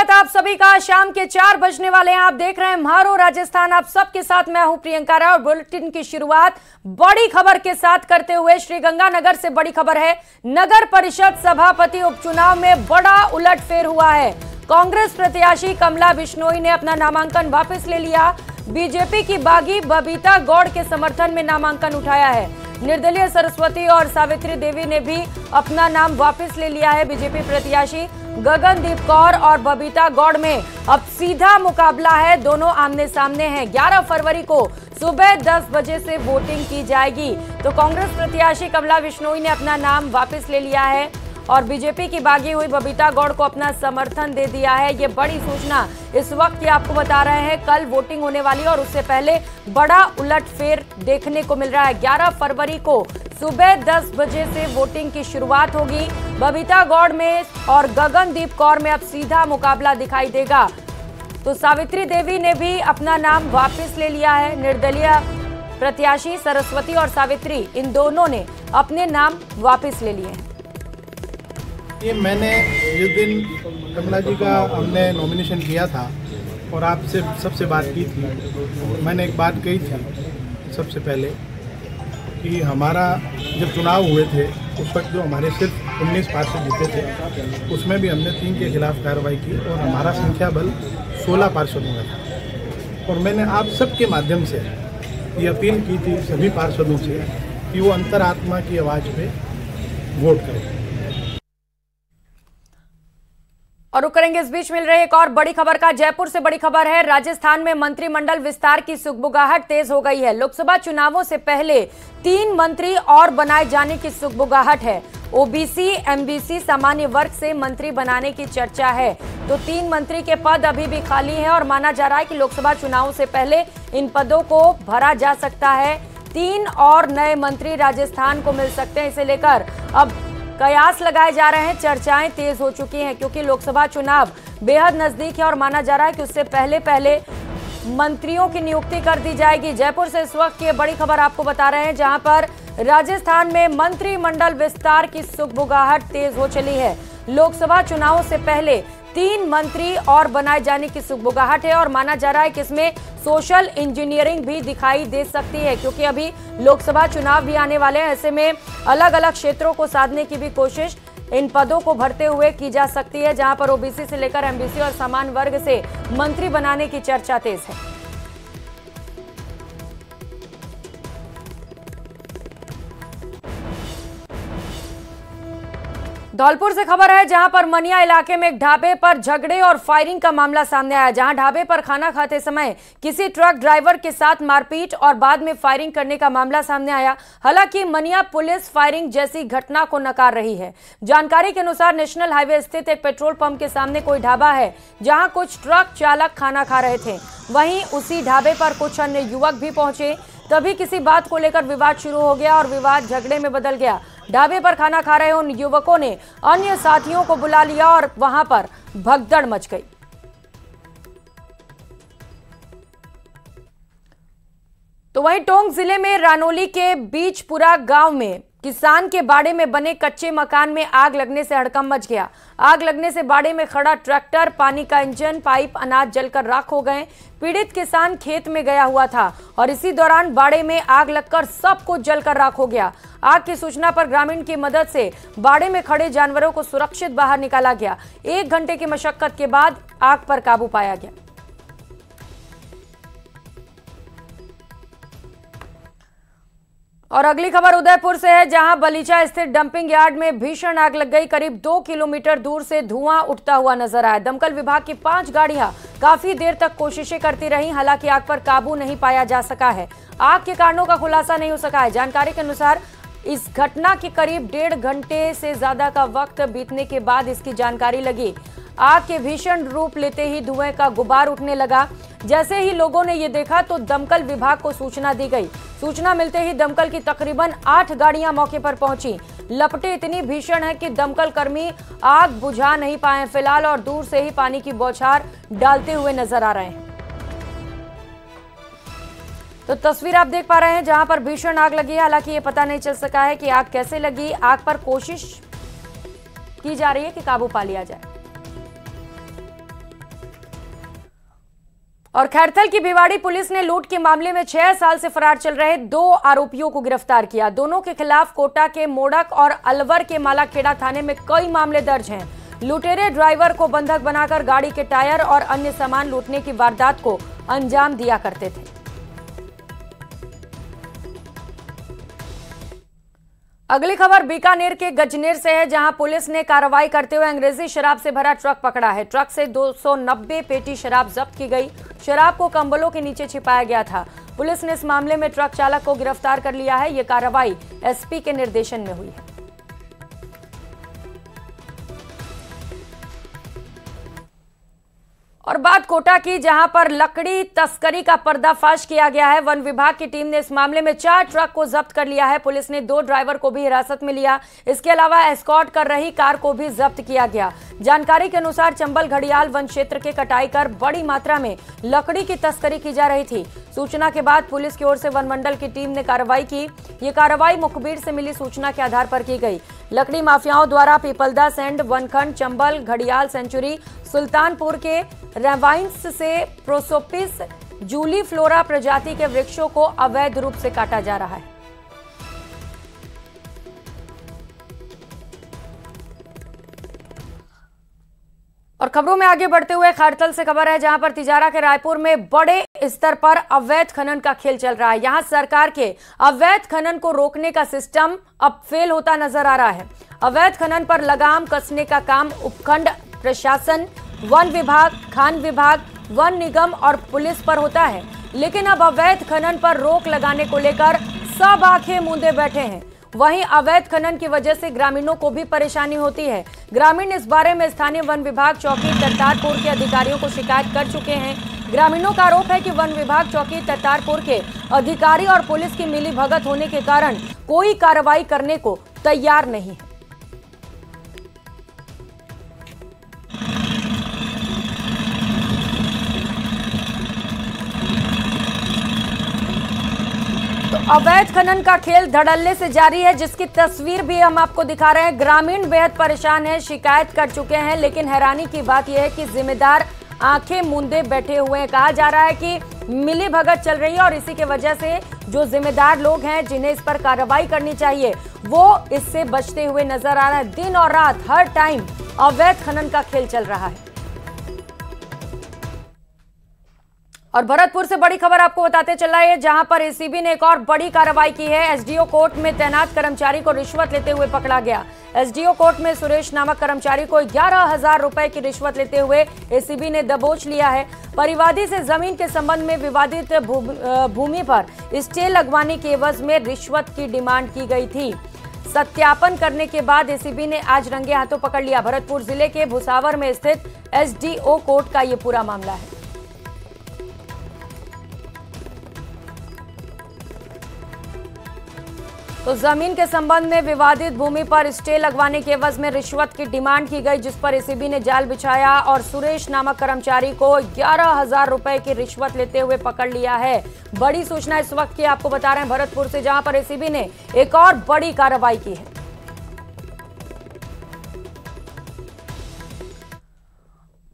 स्वागत आप सभी का। शाम के 4 बजने वाले हैं। आप देख रहे हैं म्हारो राजस्थान। आप सबके साथ मैं हूं प्रियंका राय और बुलेटिन की शुरुआत बड़ी खबर के साथ करते हुए श्रीगंगानगर से बड़ी खबर है। नगर परिषद सभापति उपचुनाव में बड़ा उलटफेर हुआ है। कांग्रेस प्रत्याशी कमला बिश्नोई ने अपना नामांकन वापस ले लिया। बीजेपी की बागी बबीता गौड़ के समर्थन में नामांकन उठाया है। निर्दलीय सरस्वती और सावित्री देवी ने भी अपना नाम वापस ले लिया है। बीजेपी प्रत्याशी गगनदीप कौर और बबीता गौड़ में अब सीधा मुकाबला है। दोनों आमने सामने हैं। 11 फरवरी को सुबह 10 बजे से वोटिंग की जाएगी। तो कांग्रेस प्रत्याशी कमला बिश्नोई ने अपना नाम वापस ले लिया है और बीजेपी की बागी हुई बबीता गौड़ को अपना समर्थन दे दिया है। ये बड़ी सूचना इस वक्त की आपको बता रहे हैं। कल वोटिंग होने वाली और उससे पहले बड़ा उलटफेर देखने को मिल रहा है। 11 फरवरी को सुबह 10 बजे से वोटिंग की शुरुआत होगी। बबीता गौड़ में और गगनदीप कौर में अब सीधा मुकाबला दिखाई देगा। तो सावित्री देवी ने भी अपना नाम वापस ले लिया है। निर्दलीय प्रत्याशी सरस्वती और सावित्री इन दोनों ने अपने नाम वापस ले लिए हैं। ये मैंने जिस दिन कमला जी का हमने नॉमिनेशन किया था और आपसे सबसे बात की थी, मैंने एक बात कही थी सबसे पहले कि हमारा जब चुनाव हुए थे उस वक्त जो हमारे सिर्फ 19 पार्षद जीते थे उसमें भी हमने 3 के खिलाफ कार्रवाई की और हमारा संख्या बल 16 पार्षदों का था। और मैंने आप सबके माध्यम से ये अपील की थी सभी पार्षदों से कि वो अंतरात्मा की आवाज़ पे वोट करें। और रुक करेंगे इस बीच मिल रही एक और बड़ी खबर का। जयपुर से बड़ी खबर है। राजस्थान में मंत्रिमंडल विस्तार की सुगबुगाहट तेज हो गई है। लोकसभा चुनावों से पहले 3 मंत्री और बनाए जाने की सुगबुगाहट है। ओबीसी एमबीसी सामान्य वर्ग से मंत्री बनाने की चर्चा है। तो 3 मंत्री के पद अभी भी खाली हैं और माना जा रहा है कि लोकसभा चुनावों से पहले इन पदों को भरा जा सकता है। 3 और नए मंत्री राजस्थान को मिल सकते हैं। इसे लेकर अब कयास लगाए जा रहे हैं। चर्चाएं तेज हो चुकी हैं क्योंकि लोकसभा चुनाव बेहद नजदीक है और माना जा रहा है कि उससे पहले मंत्रियों की नियुक्ति कर दी जाएगी। जयपुर से इस वक्त की बड़ी खबर आपको बता रहे हैं, जहां पर राजस्थान में मंत्रिमंडल विस्तार की सुगबुगाहट तेज हो चली है। लोकसभा चुनावों से पहले 3 मंत्री और बनाए जाने की सुगबुगाहट है और माना जा रहा है कि इसमें सोशल इंजीनियरिंग भी दिखाई दे सकती है क्योंकि अभी लोकसभा चुनाव भी आने वाले हैं। ऐसे में अलग अलग क्षेत्रों को साधने की भी कोशिश इन पदों को भरते हुए की जा सकती है, जहां पर ओबीसी से लेकर एमबीसी और समान वर्ग से मंत्री बनाने की चर्चा तेज है। धौलपुर से खबर है, जहां पर मनिया इलाके में एक ढाबे पर झगड़े और फायरिंग का मामला सामने आया। जहां ढाबे पर खाना खाते समय किसी ट्रक ड्राइवर के साथ मारपीट और बाद में फायरिंग करने का मामला सामने आया। हालांकि मनिया पुलिस फायरिंग जैसी घटना को नकार रही है। जानकारी के अनुसार नेशनल हाईवे स्थित एक पेट्रोल पंप के सामने कोई ढाबा है जहां कुछ ट्रक चालक खाना खा रहे थे। वहीं उसी ढाबे पर कुछ अन्य युवक भी पहुंचे। तभी किसी बात को लेकर विवाद शुरू हो गया और विवाद झगड़े में बदल गया। ढाबे पर खाना खा रहे उन युवकों ने अन्य साथियों को बुला लिया और वहां पर भगदड़ मच गई। तो वहीं टोंक जिले में रानोली के बीचपुरा गांव में किसान के बाड़े में बने कच्चे मकान में आग लगने से हड़कंप मच गया। आग लगने से बाड़े में खड़ा ट्रैक्टर, पानी का इंजन, पाइप, अनाज जलकर राख हो गए। पीड़ित किसान खेत में गया हुआ था और इसी दौरान बाड़े में आग लगकर सब कुछ जलकर राख हो गया। आग की सूचना पर ग्रामीण की मदद से बाड़े में खड़े जानवरों को सुरक्षित बाहर निकाला गया। 1 घंटे की मशक्कत के बाद आग पर काबू पाया गया। और अगली खबर उदयपुर से है, जहां बलीचा स्थित डंपिंग यार्ड में भीषण आग लग गई। करीब 2 किलोमीटर दूर से धुआं उठता हुआ नजर आया। दमकल विभाग की 5 गाड़ियां काफी देर तक कोशिशें करती रहीं, हालांकि आग पर काबू नहीं पाया जा सका है। आग के कारणों का खुलासा नहीं हो सका है। जानकारी के अनुसार इस घटना के करीब 1.5 घंटे से ज्यादा का वक्त बीतने के बाद इसकी जानकारी लगी। आग के भीषण रूप लेते ही धुएं का गुबार उठने लगा। जैसे ही लोगों ने ये देखा तो दमकल विभाग को सूचना दी गई। सूचना मिलते ही दमकल की तकरीबन 8 गाड़ियां मौके पर पहुंची। लपटें इतनी भीषण है कि दमकल कर्मी आग बुझा नहीं पाए फिलहाल और दूर से ही पानी की बौछार डालते हुए नजर आ रहे हैं। तो तस्वीर आप देख पा रहे हैं जहां पर भीषण आग लगी है। हालांकि ये पता नहीं चल सका है कि आग कैसे लगी। आग पर कोशिश की जा रही है कि काबू पा लिया जाए। और खैरथल की भिवाड़ी पुलिस ने लूट के मामले में 6 साल से फरार चल रहे 2 आरोपियों को गिरफ्तार किया। दोनों के खिलाफ कोटा के मोड़क और अलवर के मालाखेड़ा थाने में कई मामले दर्ज हैं। लुटेरे ड्राइवर को बंधक बनाकर गाड़ी के टायर और अन्य सामान लूटने की वारदात को अंजाम दिया करते थे। अगली खबर बीकानेर के गजनेर से है, जहां पुलिस ने कार्रवाई करते हुए अंग्रेजी शराब से भरा ट्रक पकड़ा है। ट्रक से 290 पेटी शराब जब्त की गई। शराब को कंबलों के नीचे छिपाया गया था। पुलिस ने इस मामले में ट्रक चालक को गिरफ्तार कर लिया है। यह कार्रवाई एसपी के निर्देशन में हुई है। और बात कोटा की, जहां पर लकड़ी तस्करी का पर्दाफाश किया गया है। वन विभाग की टीम ने इस मामले में 4 ट्रक को जब्त कर लिया है। पुलिस ने 2 ड्राइवर को भी हिरासत में लिया। इसके अलावा एस्कॉर्ट कर रही कार को भी जब्त किया गया। जानकारी के अनुसार चंबल घड़ियाल वन क्षेत्र के कटाई कर बड़ी मात्रा में लकड़ी की तस्करी की जा रही थी। सूचना के बाद पुलिस की ओर से वन मंडल की टीम ने कार्रवाई की। ये कार्रवाई मुखबिर से मिली सूचना के आधार पर की गई। लकड़ी माफियाओं द्वारा पीपलदा सेंड, वनखंड, चंबल घड़ियाल सेंचुरी, सुल्तानपुर के रेवाइंस से प्रोसोपिस जूली फ्लोरा प्रजाति के वृक्षों को अवैध रूप से काटा जा रहा है। और खबरों में आगे बढ़ते हुए खैरथल से खबर है, जहां पर तिजारा के रायपुर में बड़े स्तर पर अवैध खनन का खेल चल रहा है। यहां सरकार के अवैध खनन को रोकने का सिस्टम अब फेल होता नजर आ रहा है। अवैध खनन पर लगाम कसने का काम उपखंड प्रशासन, वन विभाग, खान विभाग, वन निगम और पुलिस पर होता है। लेकिन अब अवैध खनन पर रोक लगाने को लेकर सब आंखें मूंदे बैठे हैं। वहीं अवैध खनन की वजह से ग्रामीणों को भी परेशानी होती है। ग्रामीण इस बारे में स्थानीय वन विभाग चौकी तरतारपुर के अधिकारियों को शिकायत कर चुके हैं। ग्रामीणों का आरोप है कि वन विभाग चौकी तरतारपुर के अधिकारी और पुलिस की मिलीभगत होने के कारण कोई कार्रवाई करने को तैयार नहीं है। अवैध खनन का खेल धड़ल्ले से जारी है, जिसकी तस्वीर भी हम आपको दिखा रहे हैं। ग्रामीण बेहद परेशान हैं, शिकायत कर चुके हैं, लेकिन हैरानी की बात यह है कि जिम्मेदार आंखें मूंदे बैठे हुए हैं। कहा जा रहा है कि मिलीभगत चल रही है और इसी के वजह से जो जिम्मेदार लोग हैं, जिन्हें इस पर कार्रवाई करनी चाहिए, वो इससे बचते हुए नजर आ रहा है। दिन और रात हर टाइम अवैध खनन का खेल चल रहा है। और भरतपुर से बड़ी खबर आपको बताते चल रहा है, जहां पर एसीबी ने एक और बड़ी कार्रवाई की है। एसडीओ कोर्ट में तैनात कर्मचारी को रिश्वत लेते हुए पकड़ा गया। एसडीओ कोर्ट में सुरेश नामक कर्मचारी को 11,000 रुपए की रिश्वत लेते हुए एसीबी ने दबोच लिया है। परिवादी से जमीन के संबंध में विवादित भूमि पर स्टे लगवाने के एवज में रिश्वत की डिमांड की गई थी। सत्यापन करने के बाद एसीबी ने आज रंगे हाथों पकड़ लिया। भरतपुर जिले के भुसावर में स्थित एसडीओ कोर्ट का ये पूरा मामला है। तो जमीन के संबंध में विवादित भूमि पर स्टे लगवाने के एवज में रिश्वत की डिमांड की गई, जिस पर एसीबी ने जाल बिछाया और सुरेश नामक कर्मचारी को 11,000 रुपए की रिश्वत लेते हुए पकड़ लिया है। बड़ी सूचना इस वक्त की आपको बता रहे हैं भरतपुर से, जहां पर एसीबी ने एक और बड़ी कार्रवाई की है।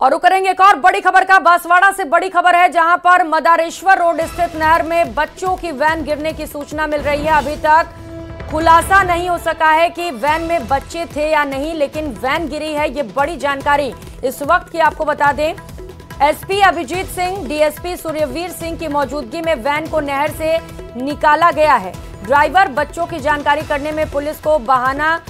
और करेंगे एक और बड़ी खबर का। बांसवाड़ा से बड़ी खबर है, जहां पर मदारेश्वर रोड स्थित नहर में बच्चों की वैन गिरने की सूचना मिल रही है। अभी तक खुलासा नहीं हो सका है कि वैन में बच्चे थे या नहीं, लेकिन वैन गिरी है। ये बड़ी जानकारी इस वक्त की आपको बता दें। एसपी अभिजीत सिंह, डीएसपी सूर्यवीर सिंह की मौजूदगी में वैन को नहर से निकाला गया है। ड्राइवर बच्चों की जानकारी करने में पुलिस को बहाना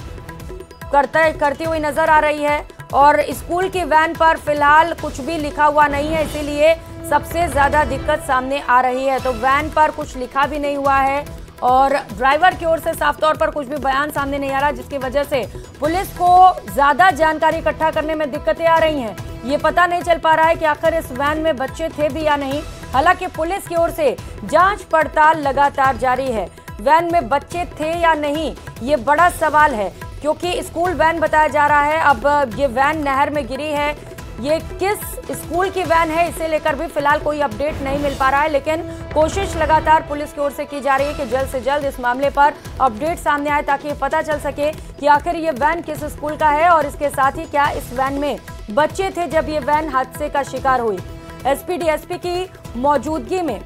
करती हुई नजर आ रही है। और स्कूल की वैन पर फिलहाल कुछ भी लिखा हुआ नहीं है, इसीलिए सबसे ज्यादा दिक्कत सामने आ रही है। तो वैन पर कुछ लिखा भी नहीं हुआ है और ड्राइवर की ओर से साफ तौर पर कुछ भी बयान सामने नहीं आ रहा, जिसकी वजह से पुलिस को ज्यादा जानकारी इकट्ठा करने में दिक्कतें आ रही हैं। ये पता नहीं चल पा रहा है कि आखिर इस वैन में बच्चे थे भी या नहीं। हालांकि पुलिस की ओर से जांच पड़ताल लगातार जारी है। वैन में बच्चे थे या नहीं, ये बड़ा सवाल है, क्योंकि स्कूल वैन बताया जा रहा है। अब ये वैन नहर में गिरी है, ये किस स्कूल की वैन है, इसे लेकर भी फिलहाल कोई अपडेट नहीं मिल पा रहा है। लेकिन कोशिश लगातार पुलिस की ओर से की जा रही है कि जल्द से जल्द इस मामले पर अपडेट सामने आए, ताकि पता चल सके कि आखिर ये वैन किस स्कूल का है और इसके साथ ही क्या इस वैन में बच्चे थे जब ये वैन हादसे का शिकार हुई। एसपी डीएसपी की मौजूदगी में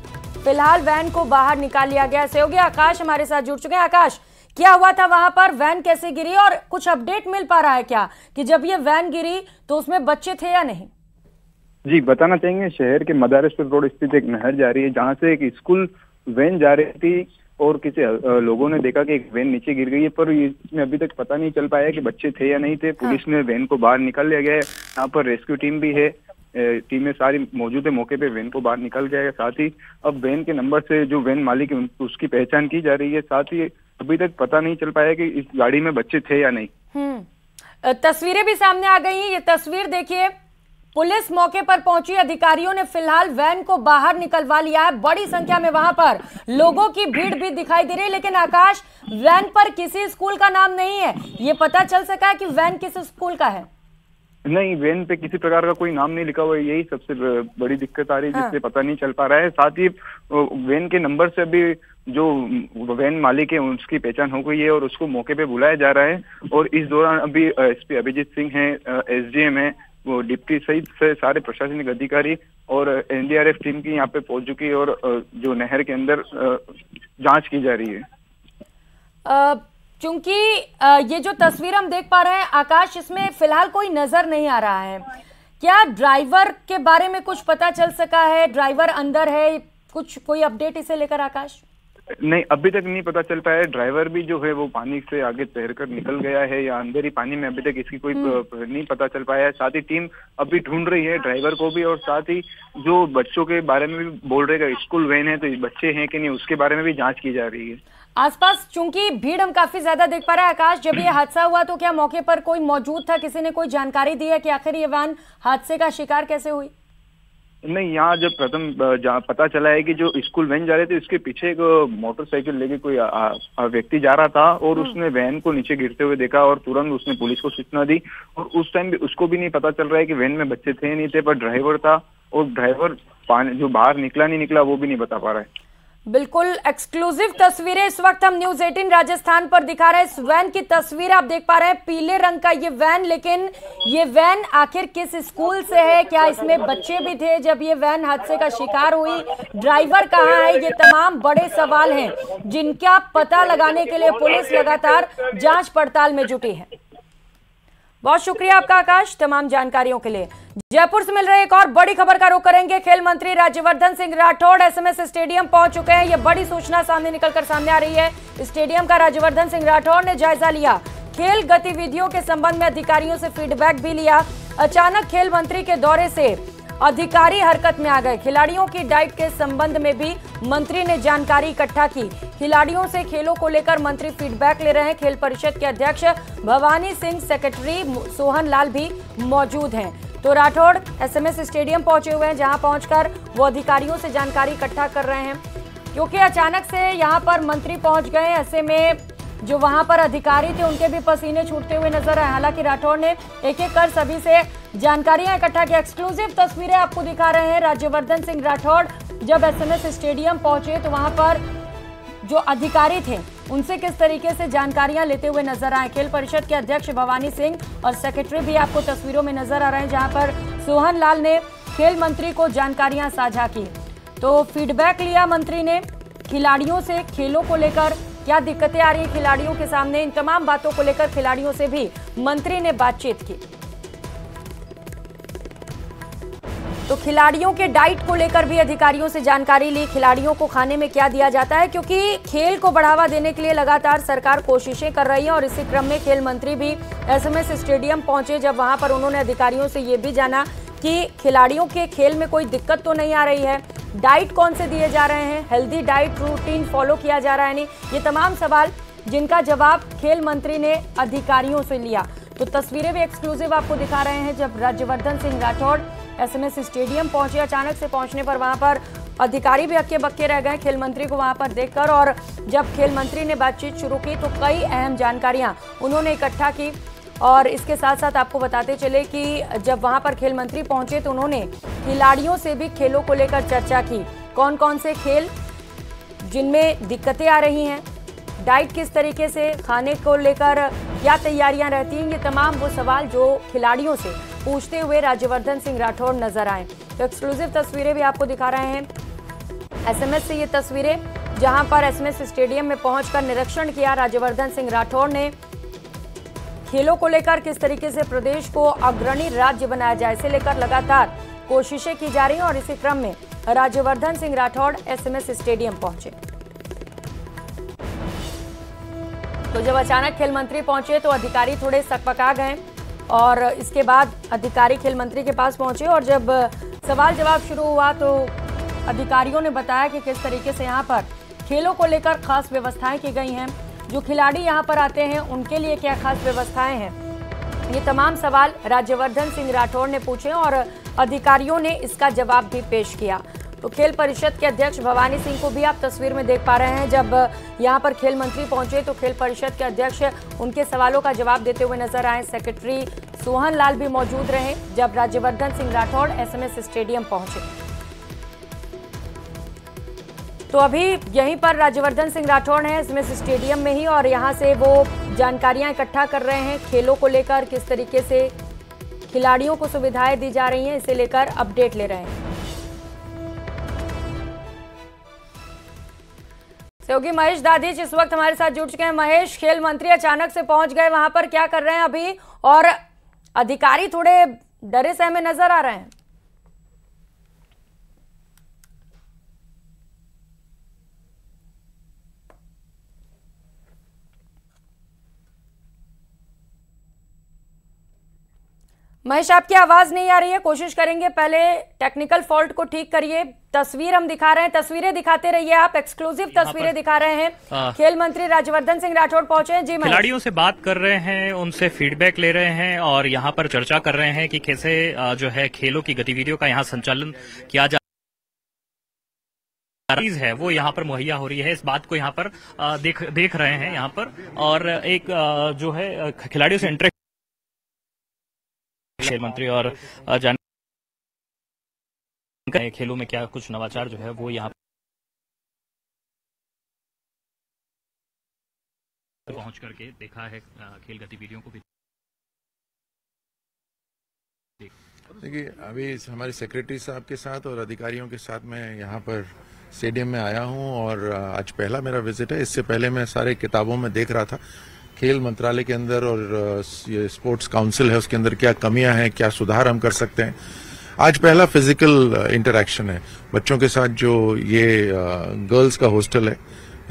फिलहाल वैन को बाहर निकाल लिया गया। सहयोगी आकाश हमारे साथ जुड़ चुके हैं। आकाश, क्या हुआ था वहां पर, वैन कैसे गिरी और कुछ अपडेट मिल पा रहा है क्या कि जब ये वैन गिरी तो उसमें बच्चे थे या नहीं? जी, बताना चाहेंगे, शहर के मदारिसपुर रोड स्थित एक नहर जा रही है जहां से एक स्कूल वैन जा रही थी और किसी लोगों ने देखा कि एक वैन नीचे गिर गई है, पर इसमें अभी तक पता नहीं चल पाया कि बच्चे थे या नहीं थे। पुलिस ने वैन को बाहर निकाल लिया गया है। यहाँ पर रेस्क्यू टीम भी है, टीमें सारी मौजूद है मौके पे। वैन को बाहर निकाल गया है। साथ ही अब वैन के नंबर से जो वैन मालिक है उसकी पहचान की जा रही है। साथ ही अभी तक पता नहीं चल पाया कि इस गाड़ी में बच्चे थे या नहीं। तस्वीरें भी सामने आ गई हैं। ये तस्वीर देखिए, पुलिस मौके पर पहुंची, अधिकारियों ने फिलहाल वैन को बाहर निकलवा लिया है। बड़ी संख्या में वहां पर लोगों की भीड़ भी दिखाई दे रही है, लेकिन आकाश, वैन पर किसी स्कूल का नाम नहीं है। ये पता चल सका है कि वैन किस स्कूल का है? नहीं, वैन पे किसी प्रकार का कोई नाम नहीं लिखा हुआ है। यही सबसे बड़ी दिक्कत आ रही है, जिससे पता नहीं चल पा रहा है। साथ ही वैन के नंबर से अभी जो वैन मालिक है उसकी पहचान हो गई है और उसको मौके पे बुलाया जा रहा है। और इस दौरान अभी एसपी अभिजीत सिंह है, एसडीएम है, वो डिप्टी सहित से सारे प्रशासनिक अधिकारी और एनडीआरएफ टीम की यहाँ पे पहुंच चुकी है और जो नहर के अंदर जांच की जा रही है। चूंकि ये जो तस्वीर हम देख पा रहे हैं आकाश, इसमें फिलहाल कोई नजर नहीं आ रहा है। क्या ड्राइवर के बारे में कुछ पता चल सका है? ड्राइवर अंदर है, कुछ कोई अपडेट इसे लेकर आकाश? नहीं, अभी तक नहीं पता चल पाया है। ड्राइवर भी जो है वो पानी से आगे तैरकर निकल गया है या अंदर ही पानी में, अभी तक इसकी कोई नहीं पता चल पाया है। साथ ही टीम अभी ढूंढ रही है ड्राइवर को भी, और साथ ही जो बच्चों के बारे में भी बोल रहे हैं, स्कूल वैन है तो बच्चे हैं कि नहीं उसके बारे में भी जांच की जा रही है। आसपास चूंकि भीड़ हम काफी ज्यादा देख पा रहे हैं आकाश, जब ये हादसा हुआ तो क्या मौके पर कोई मौजूद था? किसी ने कोई जानकारी दी है कि आखिर ये वैन हादसे का शिकार कैसे हुई? नहीं, यहाँ जब प्रथम पता चला है कि जो स्कूल वैन जा रहे थे उसके पीछे एक मोटरसाइकिल लेके कोई व्यक्ति जा रहा था और उसने वैन को नीचे गिरते हुए देखा और तुरंत उसने पुलिस को सूचना दी। और उस टाइम भी उसको भी नहीं पता चल रहा है कि वैन में बच्चे थे नहीं थे, पर ड्राइवर था और ड्राइवर जो बाहर निकला नहीं निकला वो भी नहीं बता पा रहा है। बिल्कुल एक्सक्लूसिव तस्वीरें इस वक्त हम न्यूज 18 राजस्थान पर दिखा रहे हैं। इस वैन की तस्वीर आप देख पा रहे हैं, पीले रंग का ये वैन, लेकिन ये वैन आखिर किस स्कूल से है? क्या इसमें बच्चे भी थे जब ये वैन हादसे का शिकार हुई? ड्राइवर कहाँ है? ये तमाम बड़े सवाल हैं जिनका पता लगाने के लिए पुलिस लगातार जांच पड़ताल में जुटी है। बहुत शुक्रिया आपका आकाश तमाम जानकारियों के लिए। जयपुर से मिल रही एक और बड़ी खबर का रुख करेंगे। खेल मंत्री राज्यवर्धन सिंह राठौड़ एसएमएस स्टेडियम पहुंच चुके हैं। यह बड़ी सूचना निकलकर सामने आ रही है। स्टेडियम का राज्यवर्धन सिंह राठौड़ ने जायजा लिया। खेल गतिविधियों के संबंध में अधिकारियों से फीडबैक भी लिया। अचानक खेल मंत्री के दौरे से अधिकारी हरकत में आ गए। खिलाड़ियों की डाइट के संबंध में भी मंत्री ने जानकारी इकट्ठा की। खिलाड़ियों से खेलों को लेकर मंत्री फीडबैक ले रहे हैं। खेल परिषद के अध्यक्ष भवानी सिंह, सेक्रेटरी सोहन लाल भी मौजूद हैं। तो राठौड़ एसएमएस स्टेडियम पहुंचे हुए हैं, जहां पहुंचकर वो अधिकारियों से जानकारी इकट्ठा कर रहे हैं। क्योंकि अचानक से यहां पर मंत्री पहुंच गए, ऐसे में जो वहां पर अधिकारी थे उनके भी पसीने छूटते हुए नजर आए। हालांकि राठौड़ ने एक एक कर सभी से जानकारियां इकट्ठा की। एक्सक्लूसिव तस्वीरें आपको दिखा रहे हैं। राज्यवर्धन सिंह राठौड़ जब एसएमएस स्टेडियम पहुंचे तो वहां पर जो अधिकारी थे उनसे किस तरीके से जानकारियां लेते हुए नजर आए। खेल परिषद के अध्यक्ष भवानी सिंह और सेक्रेटरी भी आपको तस्वीरों में नजर आ रहे हैं, जहां पर सोहन लाल ने खेल मंत्री को जानकारियां साझा की। तो फीडबैक लिया मंत्री ने खिलाड़ियों से, खेलों को लेकर क्या दिक्कतें आ रही है खिलाड़ियों के सामने, इन तमाम बातों को लेकर खिलाड़ियों से भी मंत्री ने बातचीत की। तो खिलाड़ियों के डाइट को लेकर भी अधिकारियों से जानकारी ली। खिलाड़ियों को खाने में क्या दिया जाता है, क्योंकि खेल को बढ़ावा देने के लिए लगातार सरकार कोशिशें कर रही है। और इसी क्रम में खेल मंत्री भी एसएमएस स्टेडियम पहुंचे, जब वहां पर उन्होंने अधिकारियों से ये भी जाना कि खिलाड़ियों के खेल में कोई दिक्कत तो नहीं आ रही है, डाइट कौन से दिए जा रहे हैं, हेल्दी डाइट रूटीन फॉलो किया जा रहा है नहीं, ये तमाम सवाल जिनका जवाब खेल मंत्री ने अधिकारियों से लिया। तो तस्वीरें भी एक्सक्लूसिव आपको दिखा रहे हैं। जब राज्यवर्धन सिंह राठौड़ एसएमएस स्टेडियम पहुंचे, अचानक से पहुंचने पर वहां पर अधिकारी भी हक्के बक्के रह गए खेल मंत्री को वहां पर देखकर। और जब खेल मंत्री ने बातचीत शुरू की तो कई अहम जानकारियां उन्होंने इकट्ठा की। और इसके साथ साथ आपको बताते चले कि जब वहां पर खेल मंत्री पहुंचे तो उन्होंने खिलाड़ियों से भी खेलों को लेकर चर्चा की। कौन कौन से खेल जिनमें दिक्कतें आ रही हैं, डाइट किस तरीके से, खाने को लेकर क्या तैयारियां रहती हैं, ये तमाम वो सवाल जो खिलाड़ियों से पूछते हुए राज्यवर्धन सिंह राठौड़ नजर आए। तो एक्सक्लूसिव तस्वीरें भी आपको दिखा रहे हैं। एसएमएस से ये तस्वीरें, जहां पर एसएमएस स्टेडियम में पहुंचकर निरीक्षण किया राज्यवर्धन सिंह राठौड़ ने। खेलों को लेकर किस तरीके से प्रदेश को अग्रणी राज्य बनाया जाए, इसे लेकर लगातार कोशिशें की जा रही हैं और इसी क्रम में राज्यवर्धन सिंह राठौड़ एसएमएस स्टेडियम पहुंचे। तो जब अचानक खेल मंत्री पहुंचे तो अधिकारी थोड़े सकपका गए और इसके बाद अधिकारी खेल मंत्री के पास पहुंचे और जब सवाल जवाब शुरू हुआ तो अधिकारियों ने बताया कि किस तरीके से यहां पर खेलों को लेकर खास व्यवस्थाएं की गई हैं, जो खिलाड़ी यहां पर आते हैं उनके लिए क्या खास व्यवस्थाएं हैं। ये तमाम सवाल राज्यवर्धन सिंह राठौड़ ने पूछे और अधिकारियों ने इसका जवाब भी पेश किया। तो खेल परिषद के अध्यक्ष भवानी सिंह को भी आप तस्वीर में देख पा रहे हैं। जब यहां पर खेल मंत्री पहुंचे तो खेल परिषद के अध्यक्ष उनके सवालों का जवाब देते हुए नजर आए। सेक्रेटरी सोहन लाल भी मौजूद रहे जब राज्यवर्धन सिंह राठौड़ एसएमएस स्टेडियम पहुंचे। तो अभी यहीं पर राज्यवर्धन सिंह राठौड़ हैं एसएमएस स्टेडियम में ही और यहां से वो जानकारियां इकट्ठा कर रहे हैं। खेलों को लेकर किस तरीके से खिलाड़ियों को सुविधाएं दी जा रही हैं, इसे लेकर अपडेट ले रहे हैं। सहयोगी महेश दादीज इस वक्त हमारे साथ जुड़ चुके हैं। महेश, खेल मंत्री अचानक से पहुंच गए, वहां पर क्या कर रहे हैं अभी और अधिकारी थोड़े डरे सहमे नजर आ रहे हैं? महेश, आपकी आवाज नहीं आ रही है, कोशिश करेंगे, पहले टेक्निकल फॉल्ट को ठीक करिए। तस्वीर हम दिखा रहे हैं, तस्वीरें दिखाते रहिए आप, एक्सक्लूसिव तस्वीरें दिखा रहे हैं। खेल मंत्री राज्यवर्धन सिंह राठौड़ पहुंचे हैं। जी, खिलाड़ियों से बात कर रहे हैं, उनसे फीडबैक ले रहे हैं और यहाँ पर चर्चा कर रहे हैं कि कैसे जो है खेलों की गतिविधियों का यहाँ संचालन किया जा है वो यहाँ पर मुहैया हो रही है। इस बात को यहाँ पर देख रहे हैं यहाँ पर और एक जो है खिलाड़ियों से इंटरेक्ट खेल मंत्री और जान खेलों में क्या कुछ नवाचार जो है वो यहाँ पहुंच करके देखा है खेल गतिविधियों को भी। देखिए, अभी हमारे सेक्रेटरी साहब के साथ और अधिकारियों के साथ मैं यहाँ पर स्टेडियम में आया हूँ और आज पहला मेरा विजिट है। इससे पहले मैं सारे किताबों में देख रहा था खेल मंत्रालय के अंदर और ये स्पोर्ट्स काउंसिल है उसके अंदर क्या कमियां हैं, क्या सुधार हम कर सकते हैं। आज पहला फिजिकल इंटरैक्शन है बच्चों के साथ। जो ये गर्ल्स का हॉस्टल है,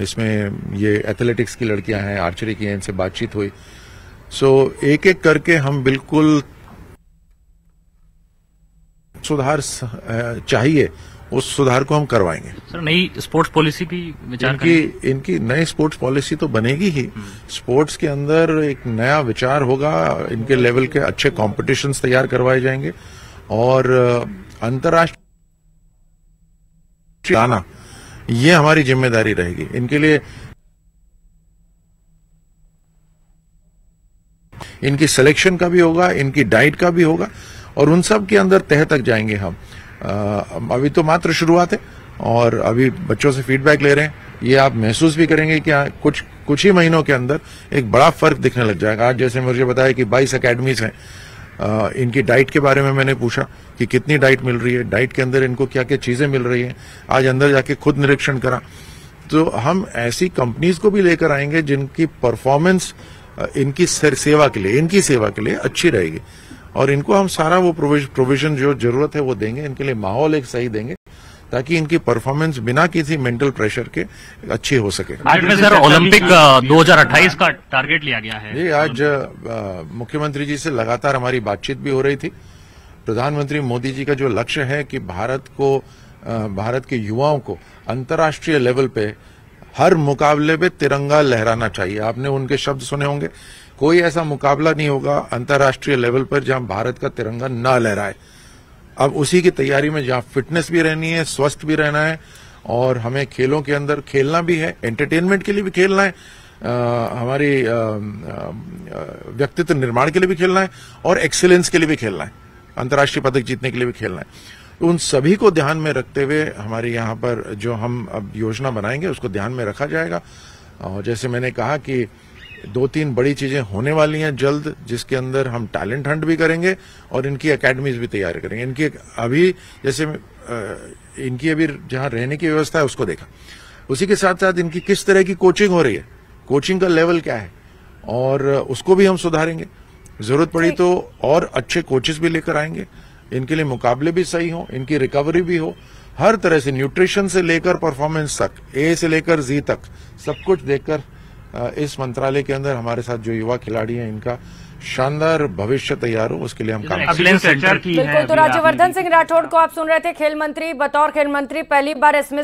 इसमें ये एथलेटिक्स की लड़कियां हैं, आर्चरी की हैं, इनसे बातचीत हुई। सो एक एक करके हम बिल्कुल सुधार चाहिए, उस सुधार को हम करवाएंगे। सर, नई स्पोर्ट्स पॉलिसी भी विचार इनकी नई स्पोर्ट्स पॉलिसी तो बनेगी ही। स्पोर्ट्स के अंदर एक नया विचार होगा, इनके लेवल के अच्छे कॉम्पिटिशन्स तैयार करवाए जाएंगे और अंतर्राष्ट्रीय आना ये हमारी जिम्मेदारी रहेगी। इनके लिए इनकी सिलेक्शन का भी होगा, इनकी डाइट का भी होगा और उन सब के अंदर तह तक जाएंगे हम। अभी तो मात्र शुरुआत है और अभी बच्चों से फीडबैक ले रहे हैं। ये आप महसूस भी करेंगे कि कुछ ही महीनों के अंदर एक बड़ा फर्क दिखने लग जाएगा। आज जैसे मुझे बताया कि 22 अकेडमीज हैं, इनकी डाइट के बारे में मैंने पूछा कि कितनी डाइट मिल रही है, डाइट के अंदर इनको क्या क्या चीजें मिल रही हैं। आज अंदर जाके खुद निरीक्षण करा। तो हम ऐसी कंपनीज को भी लेकर आएंगे जिनकी परफॉर्मेंस इनकी सेवा के लिए अच्छी रहेगी और इनको हम सारा वो प्रोविजन जो जरूरत है वो देंगे। इनके लिए माहौल एक सही देंगे ताकि इनकी परफॉर्मेंस बिना किसी मेंटल प्रेशर के अच्छी हो सके। आज में सर ओलंपिक 2028 का टारगेट लिया गया है। जी, आज मुख्यमंत्री जी से लगातार हमारी बातचीत भी हो रही थी। प्रधानमंत्री मोदी जी का जो लक्ष्य है कि भारत के युवाओं को अंतर्राष्ट्रीय लेवल पे हर मुकाबले पे तिरंगा लहराना चाहिए। आपने उनके शब्द सुने होंगे, कोई ऐसा मुकाबला नहीं होगा अंतर्राष्ट्रीय लेवल पर जहां भारत का तिरंगा ना लहराए। अब उसी की तैयारी में जहां फिटनेस भी रहनी है, स्वस्थ भी रहना है और हमें खेलों के अंदर खेलना भी है, एंटरटेनमेंट के लिए भी खेलना है, हमारी व्यक्तित्व निर्माण के लिए भी खेलना है और एक्सीलेंस के लिए भी खेलना है, अंतर्राष्ट्रीय पदक जीतने के लिए भी खेलना है। तो उन सभी को ध्यान में रखते हुए हमारे यहाँ पर जो हम अब योजना बनाएंगे उसको ध्यान में रखा जाएगा। और जैसे मैंने कहा कि 2-3 बड़ी चीजें होने वाली हैं जल्द, जिसके अंदर हम टैलेंट हंट भी करेंगे और इनकी एकेडमीज भी तैयार करेंगे। इनकी अभी जैसे इनकी अभी जहां रहने की व्यवस्था है उसको देखा, उसी के साथ साथ इनकी किस तरह की कोचिंग हो रही है, कोचिंग का लेवल क्या है, और उसको भी हम सुधारेंगे। जरूरत पड़ी तो और अच्छे कोचेस भी लेकर आएंगे, इनके लिए मुकाबले भी सही हो, इनकी रिकवरी भी हो, हर तरह से न्यूट्रिशन से लेकर परफॉर्मेंस तक, ए से लेकर जी तक सब कुछ देखकर इस मंत्रालय के अंदर हमारे साथ जो युवा खिलाड़ी हैं इनका शानदार भविष्य तैयार हो, उसके लिए हम काम बिल्कुल। तो राज्यवर्धन सिंह राठौड़ को आप सुन रहे थे, खेल मंत्री। बतौर खेल मंत्री पहली बार इसमें